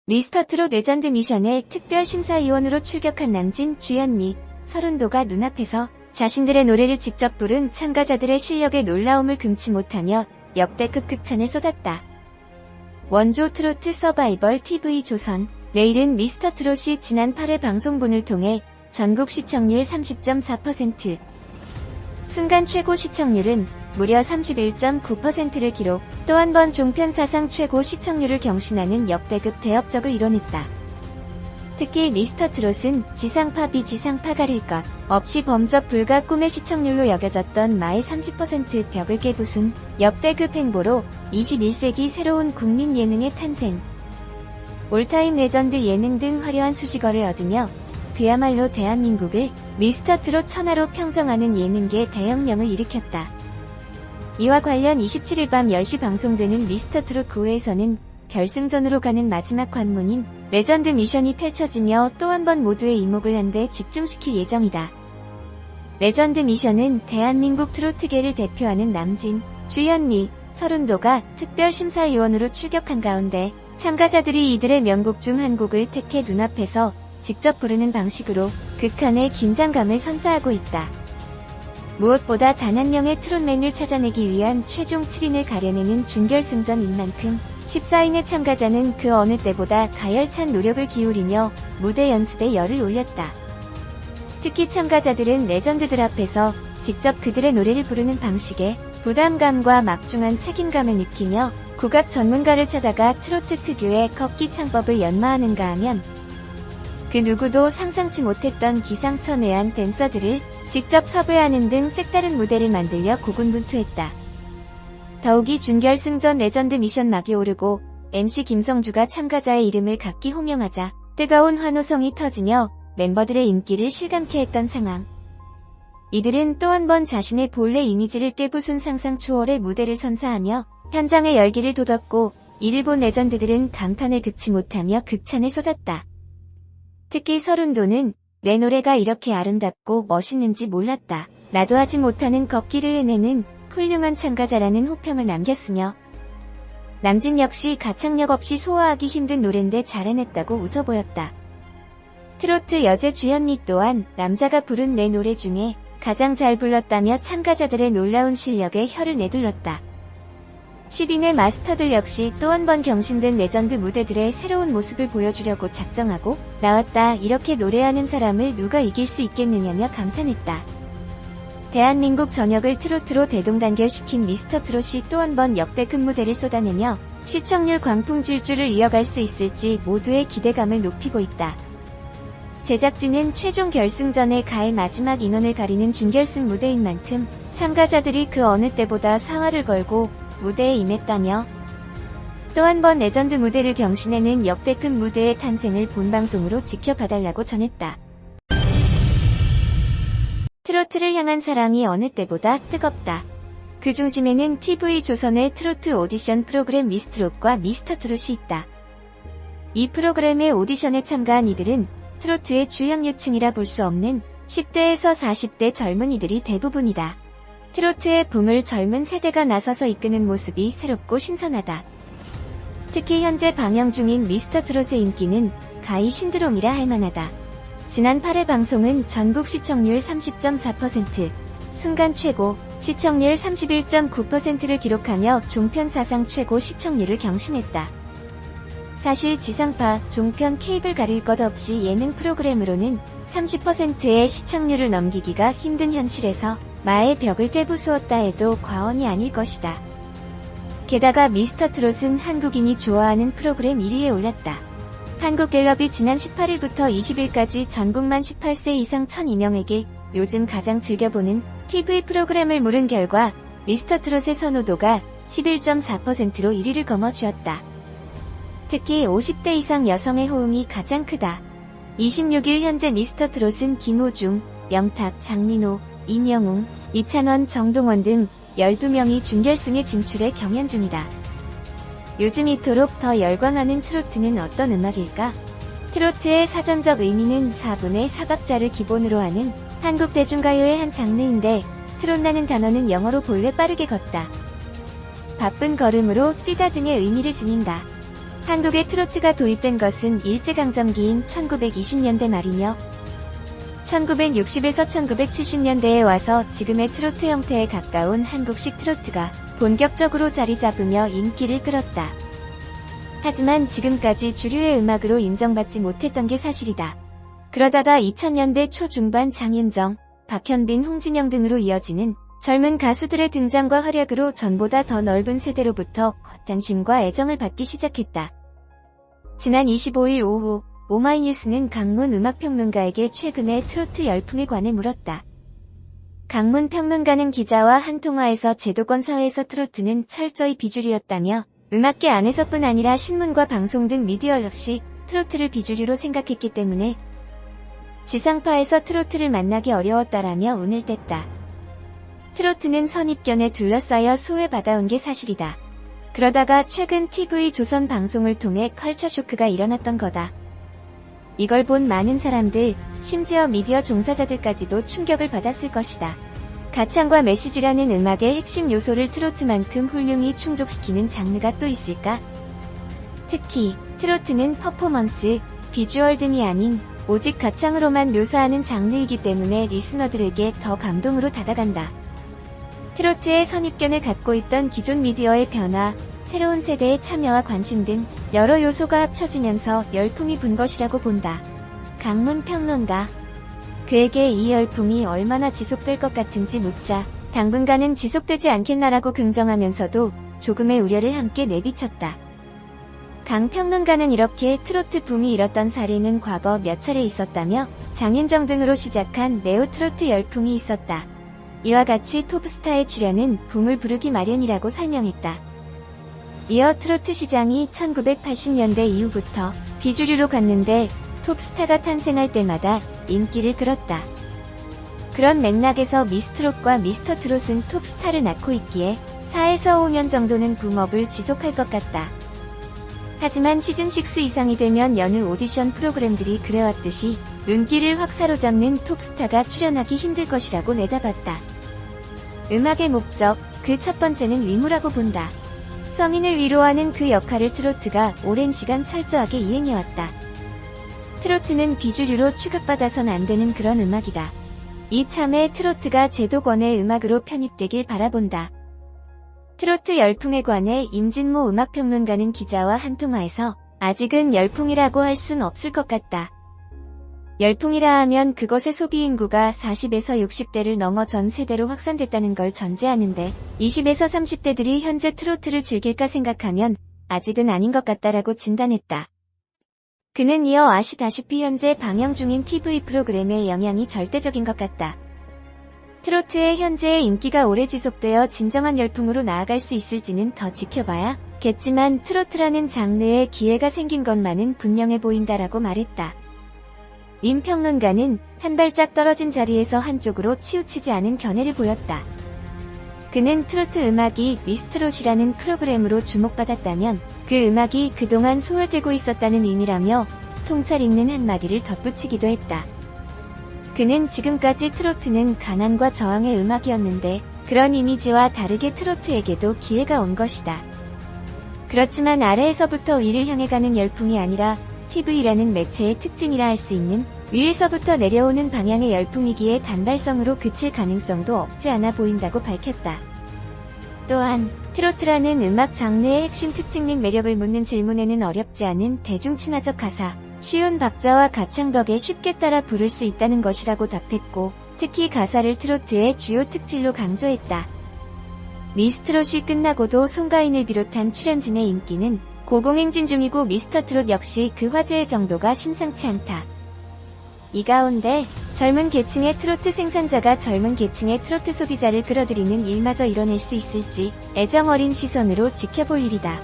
미스터트롯 레전드 미션에 특별심사위원으로 출격한 남진, 주현미, 서른도가 눈앞에서 자신들의 노래를 직접 부른 참가자들의 실력에 놀라움을 금치 못하며 역대급 극찬을 쏟았다. 원조 트로트 서바이벌 TV조선, 내일은 미스터트롯이 지난 8회 방송분을 통해 전국 시청률 30.4%, 순간 최고 시청률은 무려 31.9%를 기록, 또 한 번 종편 사상 최고 시청률을 경신하는 역대급 대업적을 이뤄냈다. 특히 미스터트롯은 지상파 비지상파 가릴 것 없이 범접 불가 꿈의 시청률로 여겨졌던 마의 30% 벽을 깨부순 역대급 행보로 21세기 새로운 국민 예능의 탄생, 올타임 레전드 예능 등 화려한 수식어를 얻으며 그야말로 대한민국을 미스터트롯 천하로 평정하는 예능계 대혁명을 일으켰다. 이와 관련 27일 밤 10시 방송되는 미스터트롯 9회에서는 결승전으로 가는 마지막 관문인 레전드 미션이 펼쳐지며 또 한 번 모두의 이목을 한데 집중시킬 예정이다. 레전드 미션은 대한민국 트로트계를 대표하는 남진, 주현미, 서른도가 특별심사위원으로 출격한 가운데 참가자들이 이들의 명곡 중 한 곡을 택해 눈앞에서 직접 부르는 방식으로 극한의 긴장감을 선사하고 있다. 무엇보다 단 한 명의 트롯맨을 찾아내기 위한 최종 7인을 가려내는 준결승전인 만큼 14인의 참가자는 그 어느 때보다 가열찬 노력을 기울이며 무대 연습에 열을 올렸다. 특히 참가자들은 레전드들 앞에서 직접 그들의 노래를 부르는 방식에 부담감과 막중한 책임감을 느끼며 국악 전문가를 찾아가 트로트 특유의 걷기 창법을 연마하는가 하면 그 누구도 상상치 못했던 기상천외한 댄서들을 직접 섭외하는 등 색다른 무대를 만들려 고군분투했다. 더욱이 준결승전 레전드 미션 막이 오르고 MC 김성주가 참가자의 이름을 각기 호명하자 뜨거운 환호성이 터지며 멤버들의 인기를 실감케 했던 상황. 이들은 또 한 번 자신의 본래 이미지를 깨부순 상상 초월의 무대를 선사하며 현장의 열기를 돋웠고 이를 본 레전드들은 감탄에 그치 못하며 극찬을 쏟았다. 특히 서른도는 내 노래가 이렇게 아름답고 멋있는지 몰랐다. 나도 하지 못하는 걷기를 해내는 훌륭한 참가자라는 호평을 남겼으며 남진 역시 가창력 없이 소화하기 힘든 노래인데 잘 해냈다고 웃어보였다. 트로트 여제 주현미 또한 남자가 부른 내 노래 중에 가장 잘 불렀다며 참가자들의 놀라운 실력에 혀를 내둘렀다. 10인의 마스터들 역시 또 한 번 경신된 레전드 무대들의 새로운 모습을 보여주려고 작정하고 나왔다. 이렇게 노래하는 사람을 누가 이길 수 있겠느냐며 감탄했다. 대한민국 전역을 트로트로 대동단결시킨 미스터트롯이 또 한 번 역대급 무대를 쏟아내며 시청률 광풍 질주를 이어갈 수 있을지 모두의 기대감을 높이고 있다. 제작진은 최종 결승전에 갈 마지막 인원을 가리는 준결승 무대인 만큼 참가자들이 그 어느 때보다 사활을 걸고 무대에 임했다며 또 한 번 레전드 무대를 경신해낸 역대급 무대의 탄생을 본방송으로 지켜봐달라고 전했다. 트로트를 향한 사랑이 어느 때보다 뜨겁다. 그 중심에는 TV조선의 트로트 오디션 프로그램 미스트롯과 미스터트롯이 있다. 이 프로그램의 오디션에 참가한 이들은 트로트의 주향유층이라 볼 수 없는 10대에서 40대 젊은이들이 대부분이다. 트로트의 붐을 젊은 세대가 나서서 이끄는 모습이 새롭고 신선하다. 특히 현재 방영 중인 미스터트롯의 인기는 가히 신드롬이라 할 만하다. 지난 8회 방송은 전국 시청률 30.4%, 순간 최고, 시청률 31.9%를 기록하며 종편 사상 최고 시청률을 경신했다. 사실 지상파, 종편, 케이블 가릴 것 없이 예능 프로그램으로는 30%의 시청률을 넘기기가 힘든 현실에서 마의 벽을 깨부수었다 해도 과언이 아닐 것이다. 게다가 미스터트롯은 한국인이 좋아하는 프로그램 1위에 올랐다. 한국갤럽이 지난 18일부터 20일까지 전국만 18세 이상 1002명에게 요즘 가장 즐겨보는 TV 프로그램을 물은 결과 미스터트롯의 선호도가 11.4%로 1위를 거머쥐었다. 특히 50대 이상 여성의 호응이 가장 크다. 26일 현재 미스터트롯은 김호중, 영탁, 장민호, 임영웅, 이찬원, 정동원 등 12명이 준결승에 진출해 경연 중이다. 요즘 이토록 더 열광하는 트로트는 어떤 음악일까? 트로트의 사전적 의미는 4분의 4박자를 기본으로 하는 한국 대중가요의 한 장르인데 트롯라는 단어는 영어로 본래 빠르게 걷다, 바쁜 걸음으로 뛰다 등의 의미를 지닌다. 한국에 트로트가 도입된 것은 일제강점기인 1920년대 말이며 1960에서 1970년대에 와서 지금의 트로트 형태에 가까운 한국식 트로트가 본격적으로 자리 잡으며 인기를 끌었다. 하지만 지금까지 주류의 음악으로 인정받지 못했던 게 사실이다. 그러다가 2000년대 초중반 장윤정, 박현빈, 홍진영 등으로 이어지는 젊은 가수들의 등장과 활약으로 전보다 더 넓은 세대로부터 관심과 애정을 받기 시작했다. 지난 25일 오후 오마이뉴스는 강문 음악평론가에게 최근의 트로트 열풍에 관해 물었다. 강문 평론가는 기자와 한 통화에서 제도권 사회에서 트로트는 철저히 비주류였다며 음악계 안에서뿐 아니라 신문과 방송 등 미디어 역시 트로트를 비주류로 생각했기 때문에 지상파에서 트로트를 만나기 어려웠다라며 운을 뗐다. 트로트는 선입견에 둘러싸여 소외받아온 게 사실이다. 그러다가 최근 TV 조선 방송을 통해 컬처 쇼크가 일어났던 거다. 이걸 본 많은 사람들, 심지어 미디어 종사자들까지도 충격을 받았을 것이다. 가창과 메시지라는 음악의 핵심 요소를 트로트만큼 훌륭히 충족시키는 장르가 또 있을까? 특히 트로트는 퍼포먼스, 비주얼 등이 아닌 오직 가창으로만 묘사하는 장르이기 때문에 리스너들에게 더 감동으로 다가간다. 트로트의 선입견을 갖고 있던 기존 미디어의 변화, 새로운 세대의 참여와 관심 등 여러 요소가 합쳐지면서 열풍이 분 것이라고 본다. 강문 평론가. 그에게 이 열풍이 얼마나 지속될 것 같은지 묻자 당분간은 지속되지 않겠나라고 긍정하면서도 조금의 우려를 함께 내비쳤다. 강 평론가는 이렇게 트로트 붐이 일었던 사례는 과거 몇 차례 있었다며 장윤정 등으로 시작한 네오 트로트 열풍이 있었다. 이와 같이 톱스타의 출연은 붐을 부르기 마련이라고 설명했다. 이어 트로트 시장이 1980년대 이후부터 비주류로 갔는데 톱스타가 탄생할 때마다 인기를 끌었다. 그런 맥락에서 미스트롯과 미스터트롯은 톱스타를 낳고 있기에 4에서 5년 정도는 붐업을 지속할 것 같다. 하지만 시즌6 이상이 되면 여느 오디션 프로그램들이 그래왔듯이 눈길을 확 사로잡는 톱스타가 출연하기 힘들 것이라고 내다봤다. 음악의 목적, 그 첫 번째는 위무라고 본다. 서민을 위로하는 그 역할을 트로트가 오랜 시간 철저하게 이행해왔다. 트로트는 비주류로 취급받아선 안 되는 그런 음악이다. 이참에 트로트가 제도권의 음악으로 편입되길 바라본다. 트로트 열풍에 관해 임진모 음악평론가는 기자와 한 통화에서 아직은 열풍이라고 할 순 없을 것 같다. 열풍이라 하면 그것의 소비 인구가 40에서 60대를 넘어 전 세대로 확산됐다는 걸 전제하는데 20에서 30대들이 현재 트로트를 즐길까 생각하면 아직은 아닌 것 같다라고 진단했다. 그는 이어 아시다시피 현재 방영 중인 TV 프로그램의 영향이 절대적인 것 같다. 트로트의 현재의 인기가 오래 지속되어 진정한 열풍으로 나아갈 수 있을지는 더 지켜봐야겠지만 트로트라는 장르에 기회가 생긴 것만은 분명해 보인다라고 말했다. 임 평론가는 한 발짝 떨어진 자리에서 한쪽으로 치우치지 않은 견해를 보였다. 그는 트로트 음악이 미스트롯이라는 프로그램으로 주목받았다면 그 음악이 그동안 소외되고 있었다는 의미라며 통찰 있는 한마디를 덧붙이기도 했다. 그는 지금까지 트로트는 가난과 저항의 음악이었는데 그런 이미지와 다르게 트로트에게도 기회가 온 것이다. 그렇지만 아래에서부터 위를 향해 가는 열풍이 아니라 TV라는 매체의 특징이라 할 수 있는 위에서부터 내려오는 방향의 열풍이기에 단발성으로 그칠 가능성도 없지 않아 보인다고 밝혔다. 또한 트로트라는 음악 장르의 핵심 특징 및 매력을 묻는 질문에는 어렵지 않은 대중친화적 가사, 쉬운 박자와 가창 덕에 쉽게 따라 부를 수 있다는 것이라고 답했고 특히 가사를 트로트의 주요 특질로 강조했다. 미스트롯이 끝나고도 송가인을 비롯한 출연진의 인기는 고공행진 중이고 미스터트롯 역시 그 화제의 정도가 심상치 않다. 이 가운데 젊은 계층의 트로트 생산자가 젊은 계층의 트로트 소비자를 끌어들이는 일마저 이뤄낼 수 있을지 애정 어린 시선으로 지켜볼 일이다.